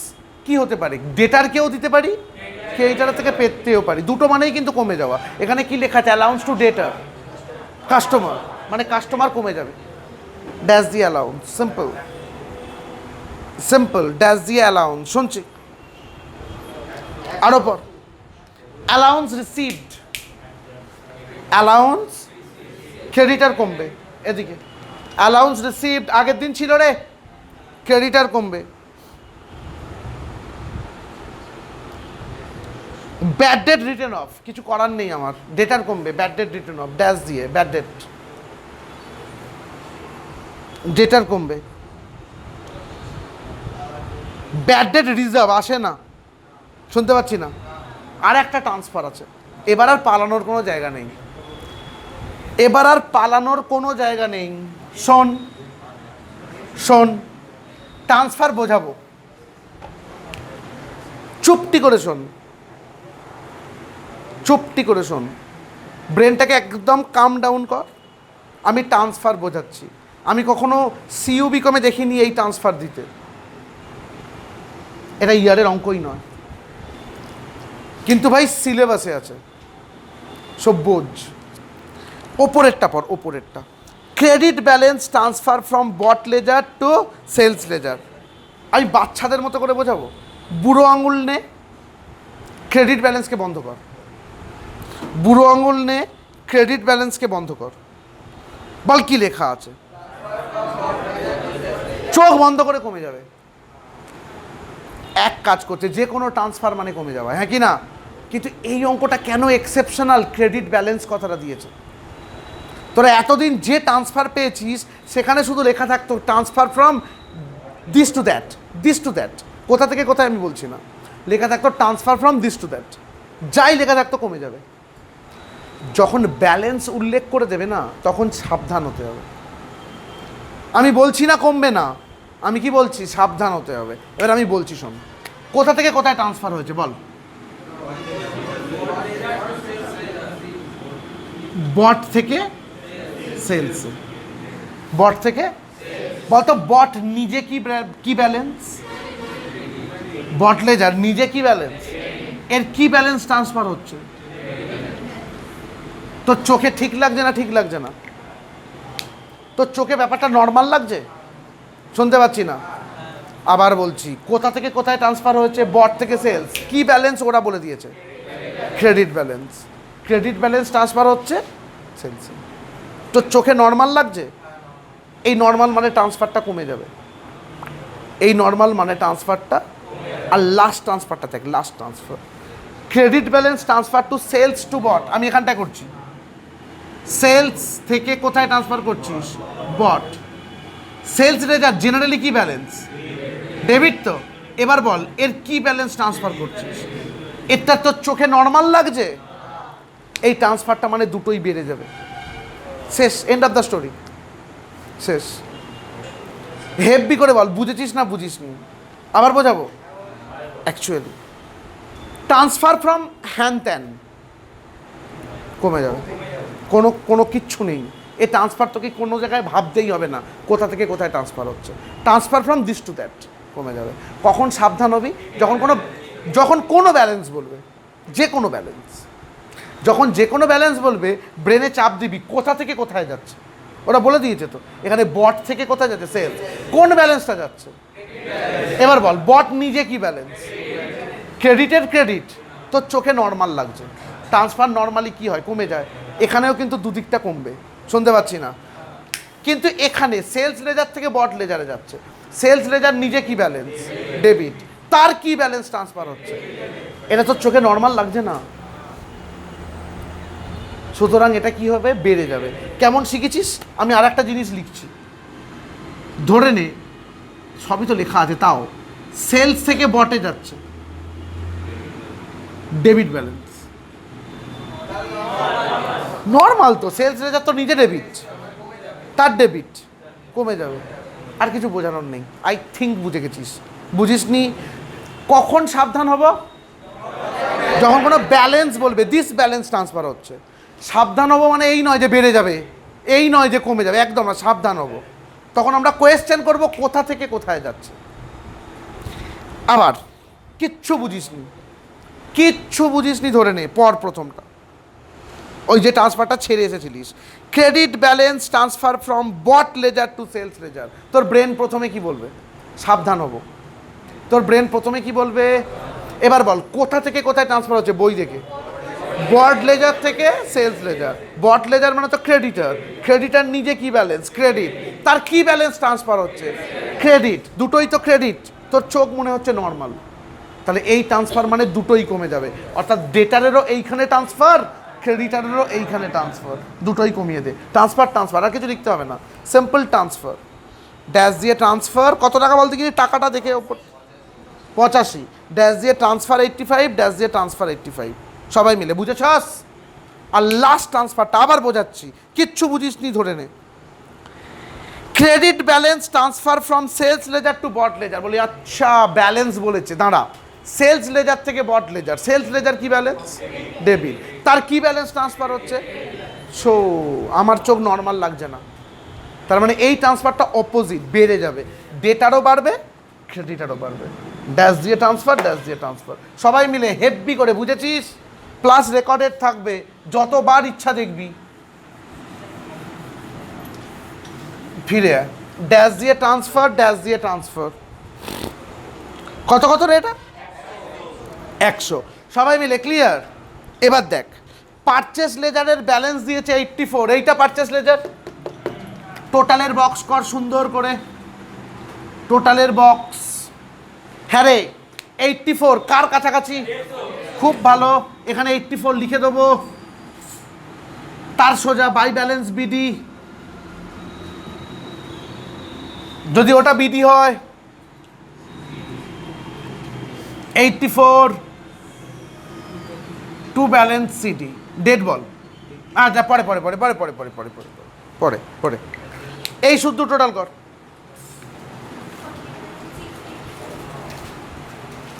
কি হতে পারে? ডেটার কেউ দিতে পারি, ক্রেডিটার থেকে পেতেও পারি, দুটো মানেই কিন্তু কমে যাওয়া। এখানে কি লেখা আছে? অ্যালাউন্স টু ডেটার কাস্টমার, মানে কাস্টমার কমে যাবে। Dash the allowance, simple simple, dash the allowance. শুনছি আরো পর, অ্যালাউন্স রিসিভড, অ্যালাউন্স ক্রেডিটার কমবে। এদিকে অ্যালাউন্স রিসিভড আগের দিন ছিল রে, ক্রেডিটার কমবে। ব্যাড ডেট রিটার্ন অফ, কিছু করার নেই আমার, ডেটার কমবে, bad date return of, dash দিয়ে ব্যাড ডেট, ডেটার কমবে। ব্যাড ডেট রিজার্ভ আসে না, শুনতে পাচ্ছি না। আর একটা ট্রান্সফার আছে, এবার আর পালানোর কোনো জায়গা নেই, এবার আর পালানোর কোনো জায়গা নেই। শোন শোন, ট্রান্সফার বোঝাবো, চুপটি করে শোন, চুপটি করে শোন, ব্রেনটাকে একদম কাম ডাউন কর। আমি ট্রান্সফার বোঝাচ্ছি, আমি কখনো সিইউবি কমে দেখিনি এই ট্রান্সফার দিতে, এটা ইয়ারের অঙ্কই নয়, কিন্তু ভাই সিলেবাসে আছে, সব বোঝ। ওপরেরটা পর, ওপরেরটা, credit balance transfer from bought ledger to sales ledger. আমি বাচ্চাদের মতো করে বোঝাবো? বুড়ো আঙুল নে, ক্রেডিট ব্যালেন্সকে বন্ধ কর, বুড়ো আঙুল নে, ক্রেডিট ব্যালেন্সকে বন্ধ কর। বল কি লেখা আছে? চোখ বন্ধ করে কমে যাবে। এক কাজ করছে, যে কোনো ট্রান্সফার মানে কমে যাওয়া, হ্যাঁ কি না? কিন্তু এই অঙ্কটা কেন এক্সেপশনাল? ক্রেডিট ব্যালেন্স কথাটা দিয়েছে। তোরা এতদিন যে ট্রান্সফার পেয়েছিস সেখানে শুধু লেখা থাকতো transfer from this to that, this to that, কোথা থেকে কোথায় আমি বলছি না, লেখা থাকতো transfer from this to that, যাই লেখা থাকতো কমে যাবে। যখন ব্যালেন্স উল্লেখ করে দেবে না, তখন সাবধান হতে হবে। আমি বলছি না কমবে না, আমি কি বলছি? সাবধান হতে হবে। এবার আমি বলছি শোন, কোথা থেকে কোথায় ট্রান্সফার হয়েছে বল? বট থেকে সেলসে, বট থেকে, বলতো বট নিজে কি ব্যালেন্স? বট লেজার নিজে কি ব্যালেন্স? এর কি ব্যালেন্স ট্রান্সফার হচ্ছে? তোর চোখে ঠিক লাগছে না? ঠিক লাগছে না? তোর চোখে ব্যাপারটা নর্মাল লাগছে? শুনতে পাচ্ছি না, আবার বলছি, কোথা থেকে কোথায় ট্রান্সফার হয়েছে? বট থেকে সেলস। কি ব্যালেন্স ওরা বলে দিয়েছে? Credit balance. Credit balance transfer হচ্ছে সেলসে। তোর চোখে নর্মাল লাগছে? এই নর্মাল মানে ট্রান্সফারটা কমে যাবে, এই নর্মাল মানে ট্রান্সফারটা, আর লাস্ট ট্রান্সফারটা থাকে, last transfer, credit balance transfer to sales to bought. আমি এখানটা করছি, সেলস থেকে কোথায় ট্রান্সফার করছিস? বট। সেলস লেজার জেনারেলি কি ব্যালেন্স? ডেবিট তো। এবার বল এর কি ব্যালেন্স ট্রান্সফার করছিস? এটা তোর চোখে নর্মাল লাগছে, এই ট্রান্সফারটা মানে দুটোই বেড়ে যাবে, শেষ, এন্ড অফ দ্য স্টোরি, শেষ। হেভি করে বল, বুঝেছিস না বুঝিস নি? আবার বোঝাবো। অ্যাকচুয়ালি ট্রান্সফার ফ্রম হ্যান ত্যান কমে যাবে, কোনো কোনো কিচ্ছু নেই। এই ট্রান্সফার তোকে কোনো জায়গায় ভাবতেই হবে না কোথা থেকে কোথায় ট্রান্সফার হচ্ছে। Transfer from this to that কমে যাবে। কখন সাবধান হবি? যখন কোনো ব্যালেন্স বলবে, যে কোনো ব্যালেন্স, যখন যে কোনো ব্যালেন্স বলবে, ব্রেনে চাপ দিবি কোথা থেকে কোথায় যাচ্ছে। ওরা বলে দিয়েছে তো এখানে, বট থেকে কোথায় যাচ্ছে? সেলস। কোন ব্যালেন্সটা যাচ্ছে? এবার বল বট নিজে কি ব্যালেন্স? ক্রেডিটের ক্রেডিট। তোর চোখে নর্মাল লাগছে, ট্রান্সফার নর্মালি কি হয়? কমে যায়। এখানেও কিন্তু দুদিকটা কমবে, শুনতে পাচ্ছি না? কিন্তু এখানে সেলস লেজার থেকে বট লেজারে যাচ্ছে। সেলস লেজার নিজে কি ব্যালেন্স? ডেবিট। তার কি ব্যালেন্স ট্রান্সফার হচ্ছে? এটা তোর চোখে নর্মাল লাগছে না, সুতরাং এটা কি হবে? বেড়ে যাবে। কেমন শিখেছিস? আমি আর একটা জিনিস লিখছি, ধরে নে সবই তো লেখা আছে, তাও সেলস থেকে বটে যাচ্ছে, ডেবিট ব্যালেন্স নর্মাল তো। সেলস লেজার তো নিজে ডেবিট, তার ডেবিট, কমে যাবে। আর কিছু বোঝানোর নেই। আই থিঙ্ক বুঝে গেছিস। বুঝিসনি? কখন সাবধান হব? যখন কোনো ব্যালেন্স বলবে দিস ব্যালেন্স ট্রান্সফার হচ্ছে। সাবধান হব মানে এই নয় যে বেড়ে যাবে, এই নয় যে কমে যাবে, একদম না, সাবধান হব। তখন আমরা কোয়েশ্চেন করব কোথা থেকে কোথায় যাচ্ছে। আবার কিচ্ছু বুঝিসনি, কিচ্ছু বুঝিসনি ধরে নে, পর প্রথমটা ওই যে ট্রান্সফারটা ছেড়ে এসেছিলিস, credit balance transfer from bought ledger to sales ledger. তোর ব্রেন প্রথমে কি বলবে? সাবধান হব। তোর ব্রেন প্রথমে কি বলবে? এবার বল কোথা থেকে কোথায় ট্রান্সফার হচ্ছে বই দেখে। বট লেজার থেকে সেলস লেজার। বট লেজার মানে তো ক্রেডিটার, ক্রেডিটার নিজে কি ব্যালেন্স? ক্রেডিট। তার কি ব্যালেন্স ট্রান্সফার হচ্ছে? ক্রেডিট। দুটোই তো ক্রেডিট। তোর চোখ মনে হচ্ছে নর্মাল, তাহলে এই ট্রান্সফার মানে দুটোই কমে যাবে, অর্থাৎ ডেটারেরও এইখানে ট্রান্সফার, ক্রেডিটারেরও এইখানে ট্রান্সফার, দুটোই কমিয়ে দে। ট্রান্সফার ট্রান্সফার, আর কিছু লিখতে হবে না, সিম্পল ট্রান্সফার। ড্যাশ দিয়ে ট্রান্সফার কত টাকা বলতে গিয়ে টাকাটা দেখে ওপর 85, ড্যাশ দিয়ে ট্রান্সফার 85, ড্যাশ দিয়ে ট্রান্সফার 85। সবাই মিলে বুঝেছস? আর লাস্ট ট্রান্সফারটা আবার বোঝাচ্ছি, কিচ্ছু বুঝিসনি ধরে নে। Credit balance transfer from sales ledger to bought ledger. বলি আচ্ছা ব্যালেন্স বলেছে, দাঁড়া, সেলস লেজার থেকে বট লেজার। সেলস লেজার কি ব্যালেন্স? ডেবিট। তার কি ব্যালেন্স ট্রান্সফার হচ্ছে? সো আমার চোখ নর্মাল লাগছে না, তার মানে এই ট্রান্সফারটা অপোজিট, বেড়ে যাবে, ডেটারও বাড়বে ক্রেডিটারও বাড়বে। ড্যাশ দিয়ে ট্রান্সফার, ড্যাশ দিয়ে ট্রান্সফার। সবাই মিলে হেভি করে বুঝেছিস? প্লাস রেকর্ডেড থাকবে, যতবার ইচ্ছা দেখবি। ফিরে ড্যাশ দিয়ে ট্রান্সফার, ড্যাশ দিয়ে ট্রান্সফার। কত কত রে এটা? 100। সবাই মিলে ক্লিয়ার? এবার দেখ, পারচেস লেজারের ব্যালেন্স দিয়েছে 84, এইটা পারচেস লেজার। টোটালের বক্স কর সুন্দর করে, টোটালের বক্স। হ্যাঁ রে 84 কার কাছাকাছি? খুব ভালো, এখানে 84 লিখে দেবো। তার সোজা বাই ব্যালেন্স বিডি, যদি ওটা বিডি হয় 84 টু ব্যালেন্স সিডি। ডেট বল। আচ্ছা পরে পরে পরে পরে পরে পরে পরে পরে পরে পরে এই শুদ্ধ টোটাল কর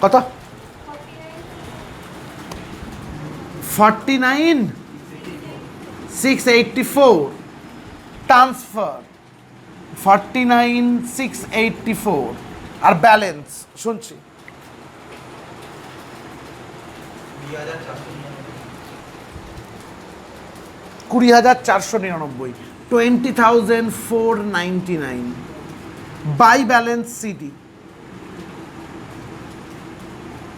কত? 49,684 ট্রান্সফার, 49,684 আর ব্যালেন্স শুনছি 20,499, 20,499 by balance CD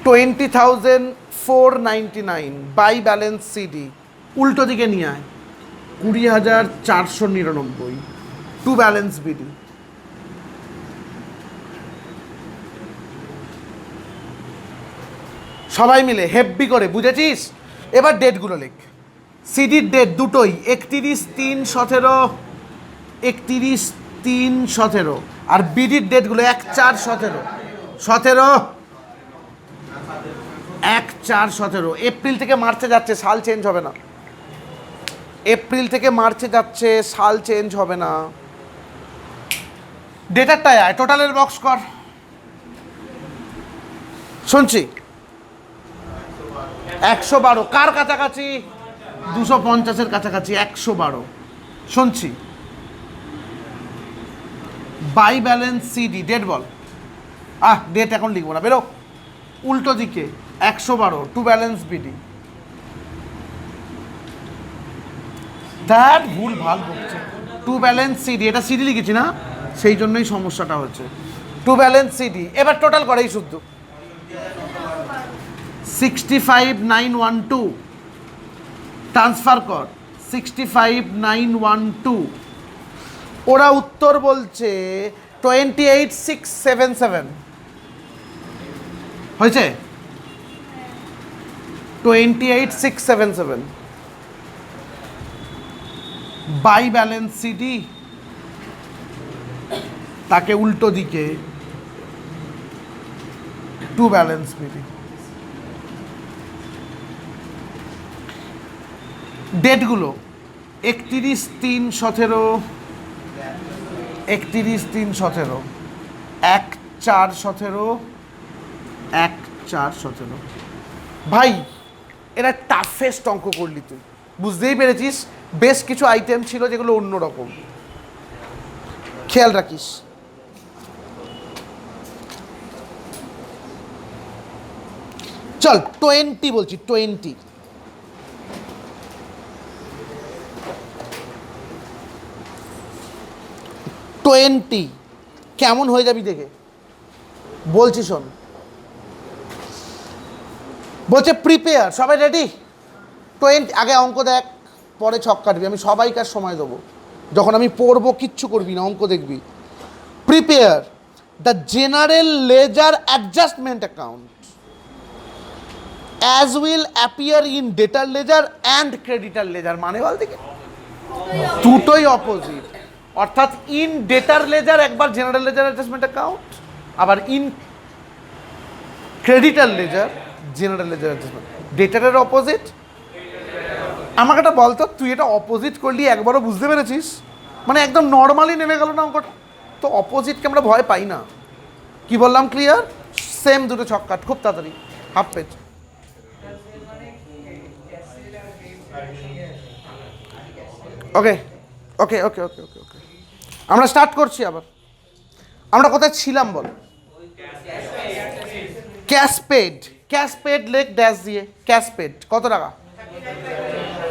20,499 by balance CD. উল্টো দিকে নিয়ে আয়, 20,499 টু ব্যালেন্স বিডি। সবাই মিলে হেভি করে বুঝেছিস? এবার ডেটগুলো লেখ। সিডির ডেট দুটোই 31/3/17, 31/3/17, আর বিডির ডেটগুলো 1/4/17, 1/4/17। এপ্রিল থেকে মার্চে যাচ্ছে, সাল চেঞ্জ হবে না। এপ্রিল থেকে মার্চে যাচ্ছে, সাল চেঞ্জ হবে না। ডেটারটায় আয়, টোটালের বক্স কর শুনছি। 112 কার কাছাকাছি? 250-এর কাছাকাছি। 112 শুনছি। বাই ব্যালেন্স সিডি ডেট বল। ডেট এখন লিখবো না, বেরো। উল্টো দিকে 112 টু ব্যালেন্স বিডি। দ্যাট ভুল ভাল বলছে। টু ব্যালেন্স সিডি, এটা সিডি লিখেছি না, সেই জন্যই সমস্যাটা হচ্ছে। To balance CD. এবার টোটাল করে এই শুদ্ধ 65,912 ট্রান্সফার কর 65,912। ওরা উত্তর বলছে 28,677 হয়েছে। 28,677 বাই ব্যালেন্স সিডি, তাকে উল্টো দিকে টু ব্যালেন্স বিডি। ডেটগুলো 31/3/17, 31, 3, 17, 1, 4, 17, 1, 4, 17। ভাই এরা টাফেস্ট অঙ্ক করলি তুই, বুঝতেই পেরেছিস। বেশ কিছু আইটেম ছিল যেগুলো অন্যরকম, খেয়াল রাখিস। চল 20 বলছি, 20 কেমন হয়ে যাবি দেখে বলছি, শোন। বলছে প্রিপেয়ার, সবাই রেডি? 20 আগে অঙ্ক দেখ, পরে ছক কাটবি। আমি সবাইকার সময় দেবো, যখন আমি পড়বো কিচ্ছু করবি না, অঙ্ক দেখবি। Prepare the general ledger adjustment account as will appear in debtor ledger and creditor ledger. মানে বল দেখে, দুটোই অপোজিট। অর্থাৎ ইন ডেটার লেজার একবার জেনারেল লেজার অ্যাডজাস্টমেন্ট অ্যাকাউন্ট, আবার in creditor ledger general ledger adjustment. ডেটারের অপোজিট। আমাকে একটা বলতো, তুই এটা অপোজিট করলি একবারও বুঝতে পেরেছিস? মানে একদম নর্মালি নেমে গেল না অঙ্কটা। তো অপোজিটকে আমরা ভয় পাই না। কি বললাম, ক্লিয়ার? সেম দুটো ছক কাট খুব তাড়াতাড়ি, হাফ পেজ। ওকে ওকে ওকে ওকে ওকে ওকে আমরা স্টার্ট করছি আবার। আমরা কোথায় ছিলাম বল? Cash paid. ক্যাশ পেড লেখ ড্যাশ দিয়ে। ক্যাশ পেড কত টাকা?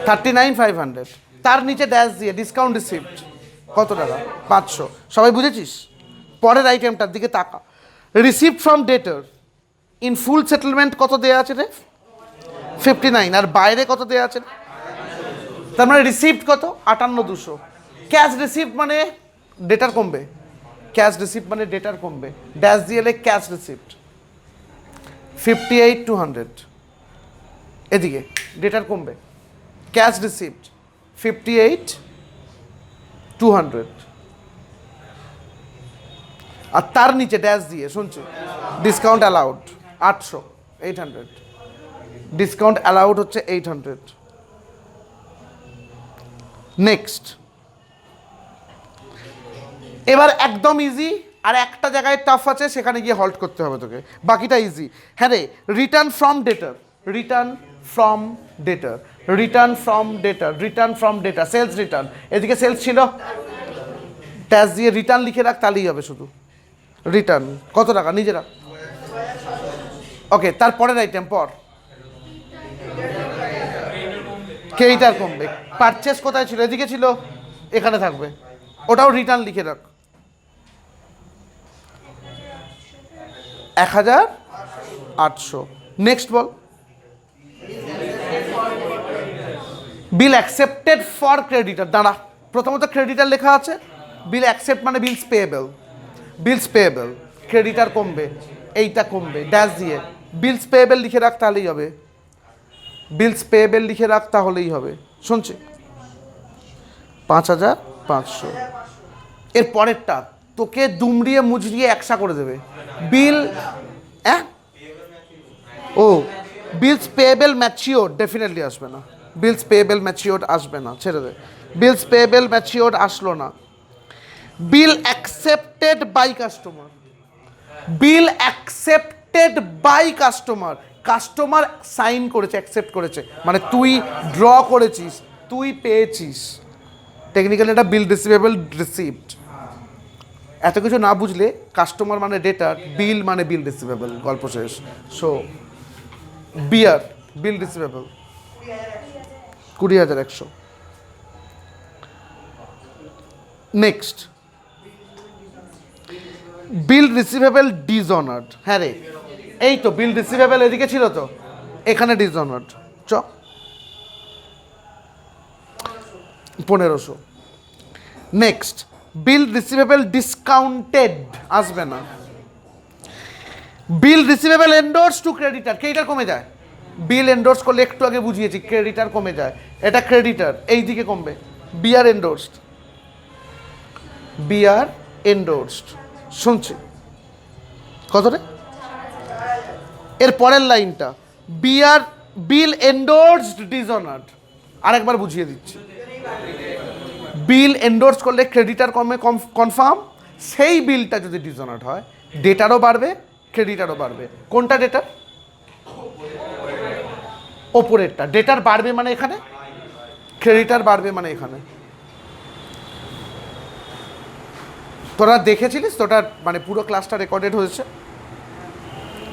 39,500। তার নিচে ড্যাশ দিয়ে ডিসকাউন্ট রিসিপ্ট কত টাকা? 500। সবাই বুঝেছিস? পরের আইটেমটার দিকে তাকা। রিসিপ্ট ফ্রম ডেটার ইন ফুল সেটেলমেন্ট কত দেওয়া আছে রে? 59। আর বাইরে কত দেওয়া আছে? তার মানে রিসিপ্ট কত? 58,200। ক্যাশ রিসিপ্ট মানে ডেটার কমবে, ক্যাশ রিসিপ্ট মানে ডেটার কমবে, ড্যাশ দিয়ে লেখ ক্যাশ রিসিপ্ট 58,200। এদিকে ডেটার কমবে, ক্যাশ রিসিপ্ট 58,200। আর তার নিচে ড্যাশ দিয়ে শুনছো ডিসকাউন্ট অ্যালাউড 800, 800। ডিসকাউন্ট অ্যালাউড হচ্ছে 800। নেক্সট, এবার একদম ইজি, আর একটা জায়গায় টাফ আছে, সেখানে গিয়ে হল্ট করতে হবে তোকে, বাকিটা ইজি। হ্যাঁ রে, রিটার্ন ফ্রম ডেটার, রিটার্ন ফ্রম ডেটার, রিটার্ন ফ্রম ডেটার, রিটার্ন ফ্রম ডেটার, সেলস রিটার্ন। এদিকে সেলস ছিল, ট্যাক্স দিয়ে রিটার্ন লিখে রাখ, তাহলেই হবে। শুধু রিটার্ন কত টাকা নিজেরা। ওকে, তারপরের আইটেম পর। ক্রেডিটার কমবে। পারচেস কোথায় ছিল? এদিকে ছিল, এখানে থাকবে, ওটাও রিটার্ন লিখে রাখ। 1,800। নেক্সট বল। Bill accepted for creditor. দাঁড়া, প্রথমত ক্রেডিটার লেখা আছে, বিল অ্যাকসেপ্ট মানে bills payable, bills payable. Creditor কমবে, এইটা কমবে, ড্যাশ দিয়ে বিলস পেয়েবল লিখে রাখ, তাহলেই হবে। বিলস পেয়েবল লিখে রাখ, তাহলেই হবে। শুনছি 5,500। এর পরেরটা তোকে দুমড়িয়ে মুচড়িয়ে একসা করে দেবে। বিল ও বিলস পেয়েবল ম্যাচিওর ডেফিনেটলি আসবে না, বিলস পেয়েবল ম্যাচিওর আসবে না, ছেড়ে দে। বিলস পেয়েবল ম্যাচিওর আসলো না। Bill accepted by customer, bill accepted by customer, customer sign করেছে, অ্যাকসেপ্ট করেছে, মানে তুই ড্র করেছিস, তুই পেয়েছিস। টেকনিক্যালি এটা বিল রিসিভেবল রিসিভড। এত কিছু না বুঝলে কাস্টমার মানে ডেটার, বিল মানে বিল রিসিভেবল, গল্প শেষ। সো বিয়ার বিল রিসিভেবল 20,100। নেক্সট, বিল রিসিভেবল ডিসঅনার্ড। হ্যাঁ রে, এই তো বিল রিসিভেবল এদিকে ছিল তো, এখানে ডিসঅনার্ড। 1,500। নেক্সট, বিল রিসিভেবল ডিসকাউন্টেড আসবে না। বিল receivable endorse two creditor, creditor কমে যায়। বিল এন্ডোর্স করলে একটু আগে বুঝিয়েছি, ক্রেডিটার কমে যায়, এটা ক্রেডিটার, এই দিকে কমবে। BR endorsed, BR endorsed. শুনছি কত রে? এর পরের লাইনটা, বিআর বিল এন্ডোর্সড ডিসঅনার্ড। আরেকবার বুঝিয়ে দিচ্ছি, বিল এন্ডোর্স করলে ক্রেডিটার কনফার্ম, সেই বিলটা যদি ডিসঅনার্ড হয় ডেটারও বাড়বে ক্রেডিটারও বাড়বে। কোনটা ডেটার? ওপরেরটা। ডেটার বাড়বে মানে এখানে, ক্রেডিটার বাড়বে মানে এখানে। তোরা দেখেছিলিস তো ওটা, মানে পুরো ক্লাসটা রেকর্ডেড হয়েছে,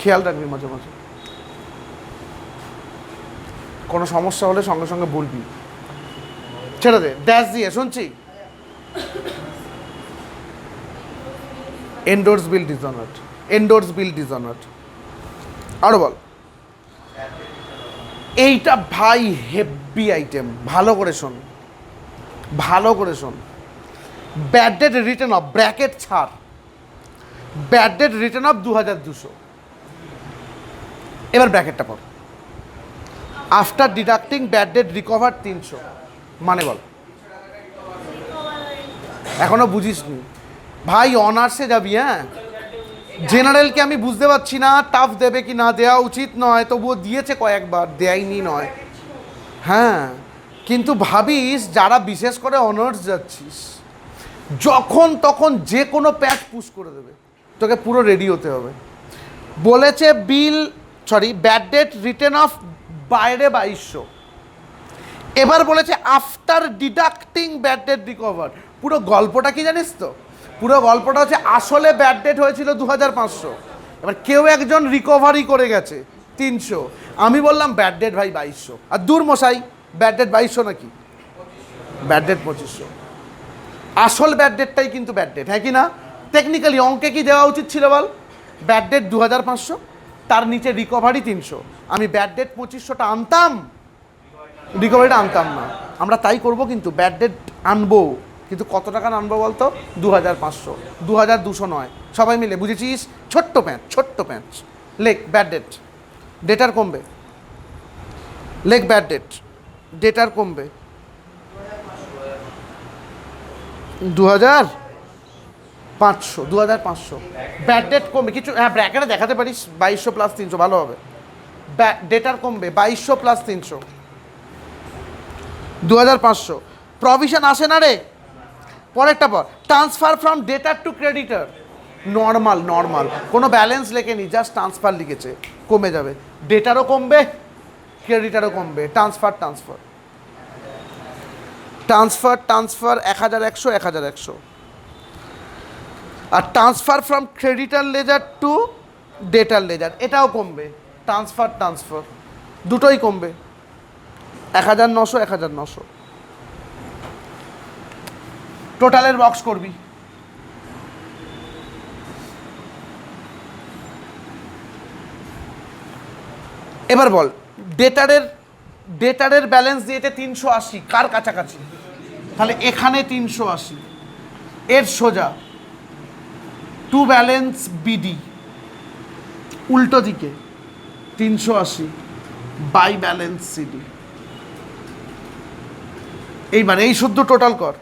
খেয়াল রাখবি মাঝে মাঝে। কোনো সমস্যা হলে সঙ্গে সঙ্গে বলবি, ছেড়ে দে। ড্যাশ দিয়ে শুনছি, এন্ডোর্স বিল ডিসঅনার্ড, এন্ডোর্স বিল ডিসঅনার্ড। আরো বল। এইটা ভাই হেভি আইটেম, ভালো করে শোন, ভালো করে শোন। Bad date return of, bracket ছাড়, ব্যাড ডেট রিটার্ন অফ 2200। এবার ব্র্যাকেটটা পড়। After deducting bad date recover 300, মানে বল। এখনো বুঝিসনি ভাই, অনার্সে যাবি। হ্যাঁ, জেনারেলকে আমি বুঝতে পারছি না টাফ দেবে কি না, দেওয়া উচিত নয়, তবুও দিয়েছে কয়েকবার, দেয়নি নয়। হ্যাঁ, কিন্তু ভাবিস যারা বিশেষ করে অনার্স যাচ্ছিস, যখন তখন যে কোনো প্যাচ পুশ করে দেবে, তোকে পুরো রেডি হতে হবে। বলেছে ব্যাড ডেট রিটার্ন অফ বাইরে 2200, এবার বলেছে after deducting bad date recover. পুরো গল্পটা কি জানিস তো? পুরো গল্পটা হচ্ছে আসলে ব্যাড ডেট হয়েছিল 2500, এবার কেউ একজন রিকভারি করে গেছে 300। আমি বললাম ব্যাড ডেট ভাই 2200, আর দূর মশাই, ব্যাড ডেট 2200 নাকি, ব্যাড ডেট 2500। আসল ব্যাড ডেটটাই কিন্তু ব্যাড ডেট, হ্যাঁ কি না? টেকনিক্যালি অঙ্কে কি দেওয়া উচিত ছিল বল? ব্যাড ডেট 2500, তার নিচে রিকভারি 300। আমি ব্যাড ডেট 2500টা আনতাম, রিকভারিটা আনতাম না। আমরা তাই করব, কিন্তু ব্যাড ডেট আনবো, কিন্তু কত টাকা আনবো বলতো? 2500, 2200 নয়। সবাই মিলে বুঝেছিস? ছোট্ট প্যাঁচ, ছোট্ট প্যাঁচ। লেখ ব্যাড ডেট, ডেটার কমবে। লেখ ব্যাড ডেট, ডেটার কমবে 2500, 2500। ব্যাড ডেট কমবে কিছু, হ্যাঁ ব্র্যাকেটে দেখাতে পারিস 2200 প্লাস 300, ভালো হবে। ডেটার কমবে 2200 প্লাস 300, 2500। প্রভিশন আসে না রে, পরেরটা পর। Transfer from debtor to creditor, normal normal, কোনো ব্যালেন্স লেখেনি, জাস্ট ট্রান্সফার লিখেছে, কমে যাবে। ডেটারও কমবে ক্রেডিটারও কমবে। Transfer transfer transfer transfer 1100, 1100। আর transfer from creditor ledger to debtor ledger, এটাও কমবে। ট্রান্সফার ট্রান্সফার দুটোই কমবে, 1900, 1900। টোটালের বক্স করবি। এবার বল, ডেটারের ব্যালেন্স দিয়েছে 380, কার কাছাকাছি? তাহলে এখানে 380, এর সোজা টু ব্যালেন্স বিডি, উল্টো দিকে 380 বাই ব্যালেন্স সিডি। এইবার এই শুদ্ধ টোটাল কর।